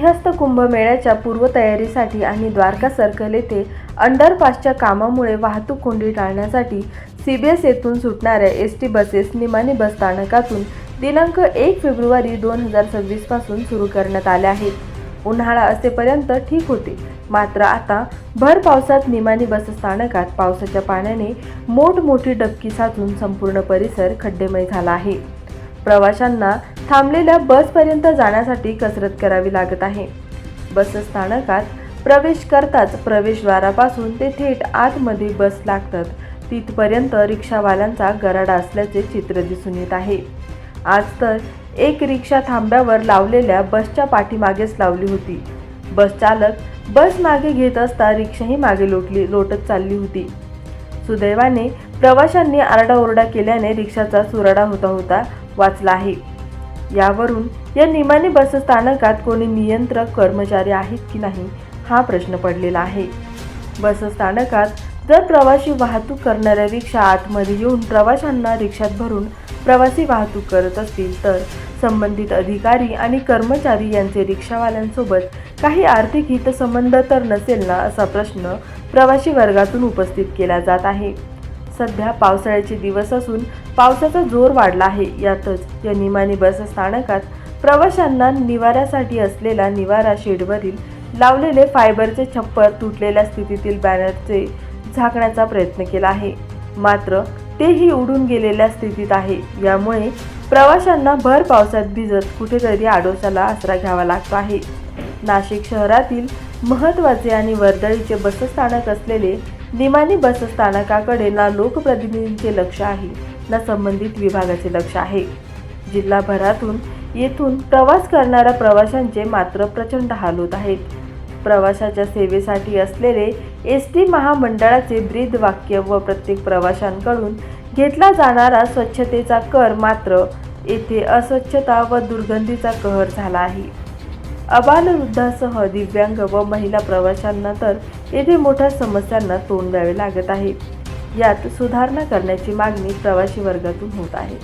श्रीहस्त कुंभमेळ्याच्या पूर्वतयारीसाठी आणि द्वारका सर्कल येथे अंडरपासच्या कामामुळे वाहतूक कोंडी टाळण्यासाठी CBS येथून सुटणाऱ्या ST बसेस निमाणी बस स्थानकातून दिनांक 1 फेब्रुवारी 2026 पासून सुरू करण्यात आल्या आहेत. उन्हाळा असेपर्यंत ठीक होते, मात्र आता भर पावसात निमाणी बस स्थानकात पावसाच्या पाण्याने मोठमोठी डबकी साचून संपूर्ण परिसर खड्डेमय झाला आहे. प्रवाशांना थांबलेल्या बसपर्यंत जाण्यासाठी कसरत करावी लागत आहे. बस स्थानकात प्रवेश करताच प्रवेशद्वारापासून ते थेट आतमध्ये बस लागतात तिथपर्यंत रिक्षावाल्यांचा गराडा असल्याचे चित्र दिसून येत आहे. आज तर एक रिक्षा थांब्यावर लावलेल्या बसच्या पाठीमागेच लावली होती. बस चालक बस मागे घेत असता रिक्षाही मागे लोटत चालली होती. सुदैवाने प्रवाशांनी आरडाओरडा केल्याने रिक्षाचा सुराडा होता वाचला आहे. यावरून या निमाणी बस स्थानकात कोणी नियंत्रक कर्मचारी आहेत की नाही हा प्रश्न पडलेला आहे. बस स्थानकात जर प्रवासी वाहतूक करणाऱ्या रिक्षा आतमध्ये येऊन प्रवाशांना रिक्षात भरून प्रवासी वाहतूक करत असतील तर संबंधित अधिकारी आणि कर्मचारी यांचे रिक्षावाल्यांसोबत काही आर्थिक हितसंबंध तर नसेल ना, असा प्रश्न प्रवासी वर्गातून उपस्थित केला जात आहे. सध्या पावसाळ्याचे दिवस असून पावसाचा जोर वाढला आहे. यातच या निमाणी बस स्थानकात प्रवाशांना निवाऱ्यासाठी असलेला निवारा शेडवरील लावलेले फायबरचे छप्पर तुटलेल्या स्थितीतील बॅनरचे झाकण्याचा प्रयत्न केला आहे, मात्र तेही उडून गेलेल्या स्थितीत आहे. यामुळे प्रवाशांना भर पावसात भिजत कुठेतरी आडोशाला आसरा घ्यावा लागतो आहे. नाशिक शहरातील महत्त्वाचे आणि वर्दळीचे बसस्थानक असलेले निमाणी बस स्थानकाकडे ना लोकप्रतिनिधींचे लक्ष आहे ना संबंधित विभागाचे लक्ष आहे. जिल्हाभरातून येथून प्रवास करणाऱ्या प्रवाशांचे मात्र प्रचंड हाल होत आहेत. प्रवाशाच्या सेवेसाठी असलेले ST महामंडळाचे ब्रीदवाक्य व प्रत्येक प्रवाशांकडून घेतला जाणारा स्वच्छतेचा कर मात्र येथे अस्वच्छता व दुर्गंधीचा कहर झाला आहे. आबालवृद्धांसह दिव्यांग व महिला प्रवाशांना तर येथे मोठ्या समस्यांना तोंड द्यावे लागत आहे. यात सुधारणा करण्याची मागणी प्रवासी वर्गातून होत आहे.